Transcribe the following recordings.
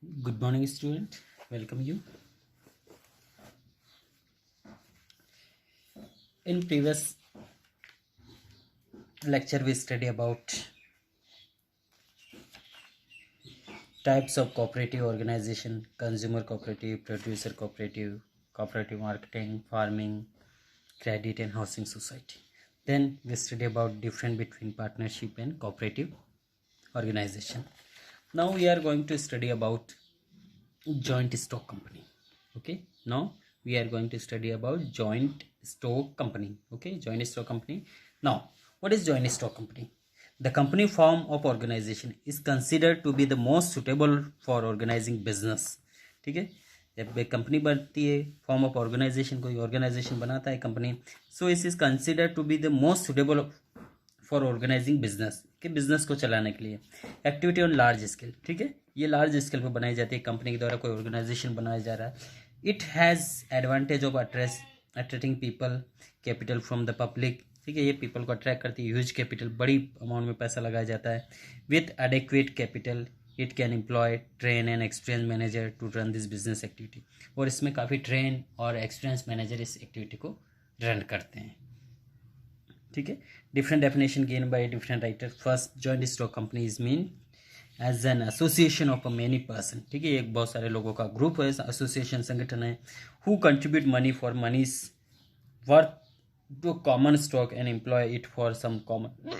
Good morning, student. Welcome you. In previous lecture, we study about types of cooperative organization: consumer cooperative, producer cooperative, cooperative marketing, farming, credit, and housing society. Then we study about difference between partnership and cooperative organization. Now we are going to study about joint stock company. Okay, now we are going to study about joint stock company. Okay, joint stock company. Now, what is joint stock company? The company form of organization is considered to be the most suitable for organizing business. ठीक है, जब एक company बनती है, form of organization, कोई organization बनाता है company, so is is considered to be the most suitable for organizing business, के बिजनेस को चलाने के लिए। एक्टिविटी ऑन लार्ज स्केल, ठीक है, ये लार्ज स्केल पर बनाई जाती है, कंपनी के द्वारा कोई ऑर्गेनाइजेशन बनाया जा रहा है। It has advantage of attracting people, capital from the public, ठीक है, ये पीपल को अट्रैक्ट करती है, ह्यूज कैपिटल, बड़ी अमाउंट में पैसा लगाया जाता है। With adequate capital it can employ train and experience manager to run this business activity, और इसमें काफ़ी ट्रेन और एक्सपीरियंस मैनेजर इस एक्टिविटी को रन करते हैं। ठीक है, different definition given by different writer. First, joint stock company is mean as an association of a many person, ठीक है, एक बहुत सारे लोगों का ग्रुप है, एसोसिएशन, संगठन है। Who contribute money for money's worth to common stock and employ it for some common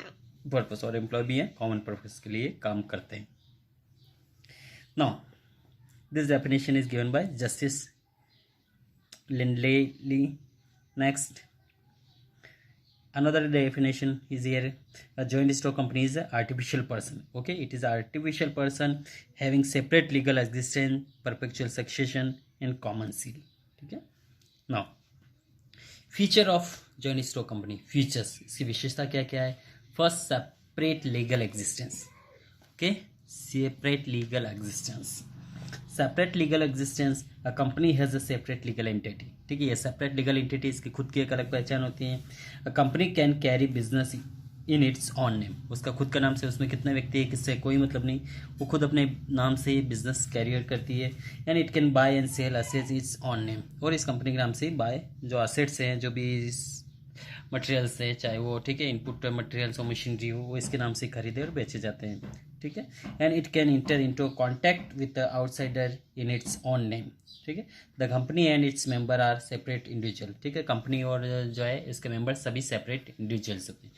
purpose, और एम्प्लॉय भी है, कॉमन पर्पस के लिए काम करते हैं। Now this definition is given by justice Lindley. Next, another definition is here: a joint stock company is an artificial person. Okay, it is an artificial person having separate legal existence, perpetual succession and common seal. ठीक है, now feature of joint stock company, features, इसकी विशेषता क्या क्या है? First, separate legal existence. Okay, separate legal existence, separate legal existence, a company has a separate legal entity, ठीक है, ये सेपरेट लीगल एंटिटी, इसकी खुद की एक अलग पहचान होती है। A company can carry business in its own name, उसका खुद का नाम से, उसमें कितने व्यक्ति है किससे कोई मतलब नहीं, वो खुद अपने नाम से बिजनेस कैरियर करती है। And it can buy and sell assets its own name, और इस कंपनी के नाम से ही बाय, जो असेट्स हैं, जो भी मटेरियल्स है, चाहे वो, ठीक है, इनपुट मटेरियल्स और मशीनरी हो, वो इसके नाम से खरीदे और बेचे जाते हैं। ठीक है, and it can enter into contact with the outsider in its own name. ठीक है, the company and its member are separate individual, ठीक है, कंपनी और जो है इसके मेंबर सभी सेपरेट इंडिविजुअल्स होते हैं,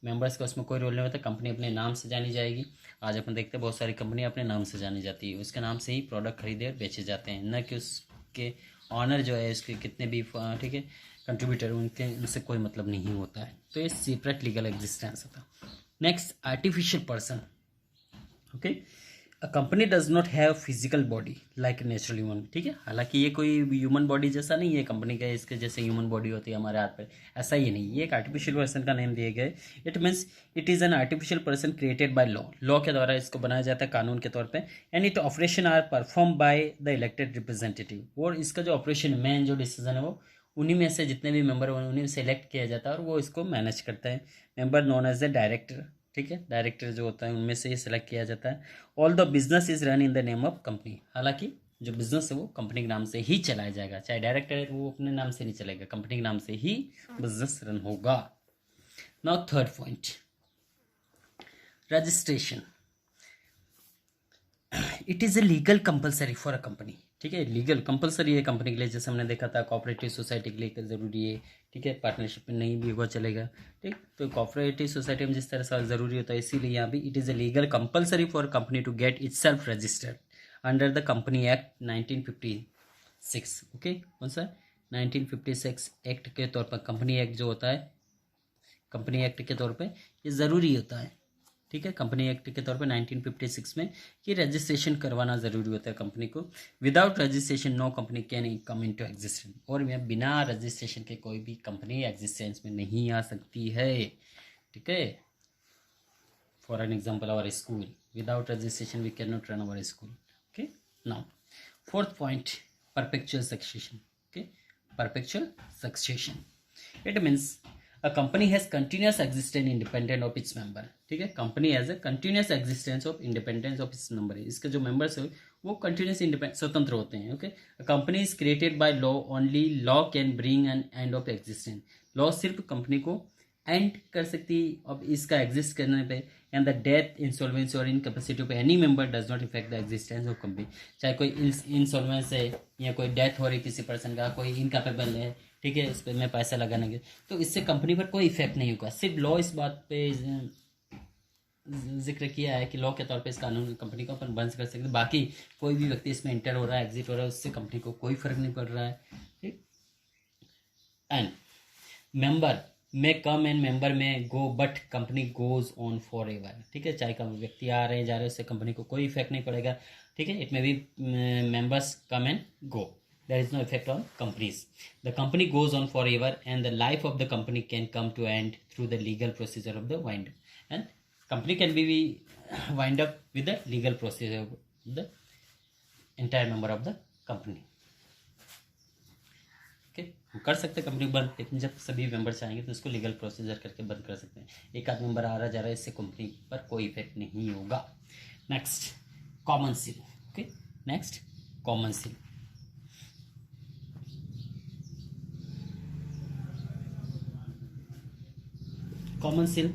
मेंबर्स का उसमें कोई रोल नहीं होता, कंपनी अपने नाम से जानी जाएगी। आज अपन देखते हैं बहुत सारी कंपनियां अपने नाम से जानी जाती है, उसके नाम से ही प्रोडक्ट खरीदे और बेचे जाते हैं, न कि उसके ऑनर जो है, उसके कितने भी, ठीक है, कंट्रीब्यूटर, उनसे कोई मतलब नहीं होता है। तो ये सेपरेट लीगल एग्जिस्टेंस होता है। Next, artificial person. Okay, a company does not have physical body like natural human, ठीक है, हालांकि ये कोई ह्यूमन बॉडी जैसा नहीं है कंपनी का, इसके जैसे ह्यूमन बॉडी होती है हमारे हाथ पर, ऐसा ही नहीं, ये एक आर्टिफिशियल पर्सन का नेम दिए गए। It means it is an artificial person created by law, law के द्वारा इसको बनाया जाता है, कानून के तौर पे। And it operation are perform by the elected representative, और इसका जो ऑपरेशन, मेन जो डिसीजन है, वो उन्हीं में से, जितने भी मेंबर हैं उन्हीं में से इलेक्ट किया जाता है, और वो इसको मैनेज करता है। Member known as the director, ठीक है, डायरेक्टर जो होता है उनमें से ही सिलेक्ट किया जाता है। All the business is run in the name of company, हालांकि जो बिजनेस है वो कंपनी के नाम से ही चलाया जाएगा, चाहे डायरेक्टर है वो अपने नाम से नहीं चलेगा, कंपनी के नाम से ही बिजनेस रन होगा। Now third point, registration. It is a legal compulsory for a company, ठीक है, लीगल कंपलसरी है कंपनी के लिए, जैसे हमने देखा था कोऑपरेटिव सोसाइटी के लिए ज़रूरी है, ठीक है, पार्टनरशिप में नहीं भी होगा चलेगा, ठीक। तो कोऑपरेटिव सोसाइटी में जिस तरह से ज़रूरी होता है, इसीलिए यहाँ भी it is a legal compulsory for company to get itself registered under the company act 1956। Okay, कौन सा? 1956 एक्ट के तौर पर, कंपनी एक्ट जो होता है, कंपनी एक्ट के तौर पर ये ज़रूरी होता है, ठीक है, कंपनी एक्ट के तौर पे 1956 में ये रजिस्ट्रेशन करवाना ज़रूरी होता है कंपनी को। Without registration no company can come into existence, और बिना रजिस्ट्रेशन के कोई भी कंपनी एग्जिस्टेंस में नहीं आ सकती है, ठीक है। For an example, our school, without registration we can not run our school. Okay, now fourth point, perpetual succession. Okay, perpetual succession, it means a company has continuous existence independent of its member, ठीक है, company has a continuous existence of independence of its member, इसके जो members है वो continuous independent स्वतंत्र होते हैं। Okay, company is created by law, only law can bring an end of existence, law सिर्फ कंपनी को एंड कर सकती अब इसका एग्जिस्ट करने पे, एंड द डेथ, इंसॉल्वेंसी और incapacity of any member does not effect the existence of company, चाहे कोई इंसॉल्वेंस है या कोई डेथ हो रही किसी पर्सन का, कोई इनकैपेबल है, ठीक है, इस पर मैं पैसा लगाने के, तो इससे कंपनी पर कोई इफेक्ट नहीं होगा। सिर्फ लॉ इस बात पे जिक्र किया है कि लॉ के तौर पे इस कानून कंपनी को अपन बंद कर सकते हैं, बाकी कोई भी व्यक्ति इसमें इंटर हो रहा है, एग्जिट हो रहा है, उससे कंपनी को कोई फर्क नहीं पड़ रहा है, ठीक। एंड मेंबर में कम and member may go, but company goes on forever, ठीक है, चाहे व्यक्ति आ रहे हैं जा रहे हैं, उससे कंपनी को कोई इफेक्ट नहीं पड़ेगा, ठीक है। It may be members come and go, there is no effect on companies. The company goes on forever and the life of the company can come to end through the legal procedure of the wind up, and company can be wind up with the legal procedure of the entire member of the company. Okay, कर सकते हैं company बंद, लेकिन जब सभी member चाहेंगे तो उसको लीगल प्रोसीजर करके बंद कर सकते हैं। एक आध मेंबर आ रहा जा रहा है, इससे कंपनी पर कोई इफेक्ट नहीं होगा। Next common seal. Okay, next common seal. Common seal.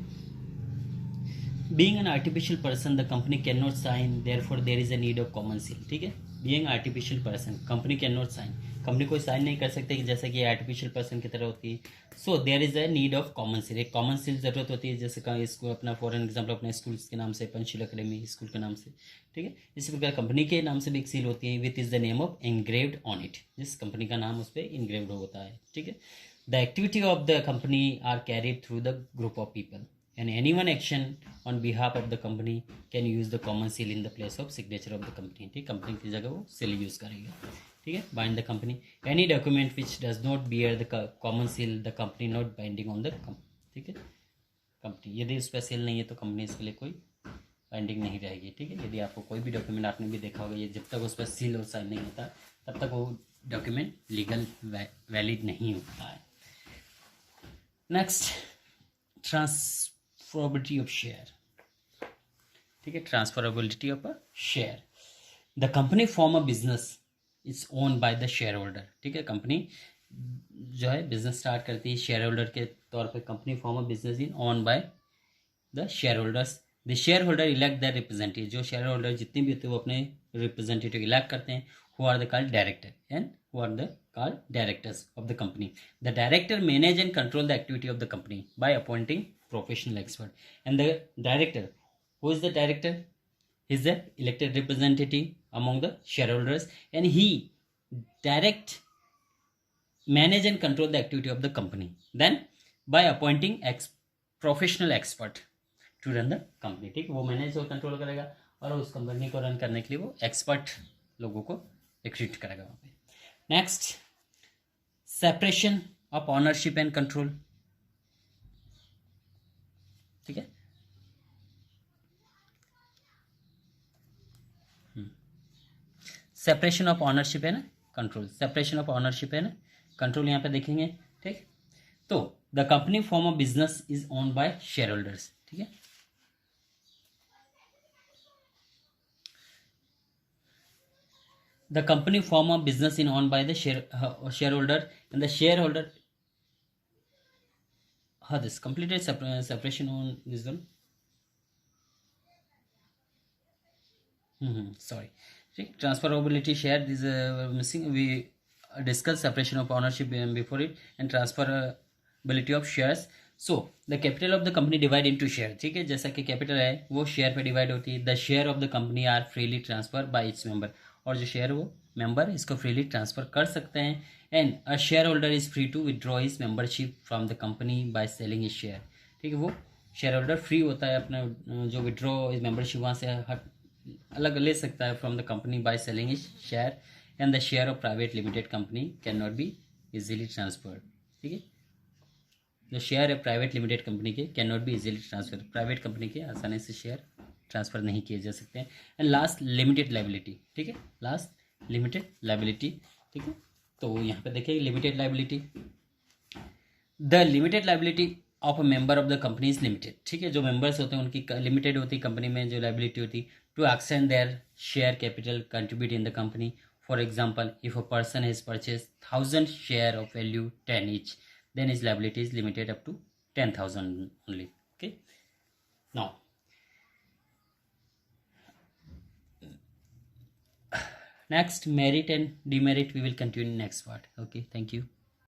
Being an artificial person, the company cannot sign. Therefore, there is a need of common seal. ठीक है, being artificial person, company cannot sign. Company कोई sign नहीं कर सकते कि जैसे कि artificial person की तरह होती है। So there is a need of common seal, एक कॉमन सील जरूरत होती है, जैसे कहीं स्कूल अपना फॉर एग्जाम्पल अपने स्कूल के नाम से, पंचशील अकेडमी स्कूल के नाम से, ठीक है। इसी प्रकार कंपनी के नाम से भी एक सील होती है, with is the name of engraved on it, जिस कंपनी का नाम उस पर इंग्रेव्ड होता है, ठीक है। The activity of the company are carried through the group of people, and any one action on behalf of the company can use the common seal in the place of signature of the company, ठीक, company की जगह वो seal use करेगा, ठीक है। Bind the company, any document which does not bear the common seal, the company not binding on the ठीक है, company यदि उस पर seal नहीं है तो कंपनी इसके लिए कोई बाइंडिंग नहीं रहेगी, ठीक है। यदि आपको कोई भी डॉक्यूमेंट, आपने भी देखा होगा, ये जब तक उस पर सील और साइन नहीं होता तब तक वो डॉक्यूमेंट लीगल वैलिड नहीं होता है। नेक्स्ट ट्रांसफरेबिलिटी ऑफ शेयर, ठीक है, transferability of a share. The company form a business is own by the share holder, ठीक है, कंपनी जो है बिजनेस स्टार्ट करती है शेयर होल्डर के तौर पे, company form a business in own by the share holders. The share holder elect the representative, जो शेयर होल्डर जितने भी होते हैं वो अपने रिप्रेजेंटेटिव इलेक्ट करते हैं, who are the called director and who are the called directors of the company. The director manage and control the activity of the company by appointing professional expert. And the director, who is the director? He is the elected representative among the shareholders, and he direct, manage and control the activity of the company. Then by appointing professional expert to run the company, ठीक, वो manage और control करेगा और उस company को run करने के लिए वो एक्सपर्ट लोगों को रिक्रूट करेगा वहाँ पे। Next separation of ownership and control, ठीक है, सेपरेशन ऑफ ऑनरशिप है ना कंट्रोल, सेपरेशन ऑफ ऑनरशिप है ना कंट्रोल, यहाँ पे देखेंगे, ठीक। तो the company form of business is owned by share holders, ठीक है। The company form a business in owned by the shareholder, and the shareholder this completed separation on this one. Sorry, transferability share this missing. We discussed separation of ownership before it, and transferability of shares. So the capital of the company divide into share, ठीक है, जैसा कि capital है वो share पे divide होती है। The share of the company are freely transfer by its member, और जो शेयर वो मेंबर इसको फ्रीली ट्रांसफर कर सकते हैं। And a shareholder is free to withdraw his membership from the company by selling his share, ठीक है, वो शेयर होल्डर फ्री होता है अपना जो विड्रॉ हिज मेंबरशिप वहाँ से अलग ले सकता है from the company by selling his share, and the share of private limited company can not be easily transferred, ठीक है। जो शेयर है प्राइवेट लिमिटेड कंपनी के can not be easily transfer, private company के आसानी से शेयर ट्रांसफर नहीं किए जा सकते हैं। एंड लास्ट लिमिटेड लायबिलिटी, ठीक है, लास्ट लिमिटेड लायबिलिटी, ठीक है। तो यहाँ पे देखिए limited liability, the limited liability of a member of the company is limited, ठीक है, जो मेंबर्स होते हैं उनकी लिमिटेड होती है कंपनी में जो लाइबिलिटी होती है, to extend their share capital contribute in the company. For example, if a person has purchase 1000 share of value 10 each, then his liability is limited up to 10,000 only. Okay, now next, merit and demerit we will continue in next part. Okay, thank you.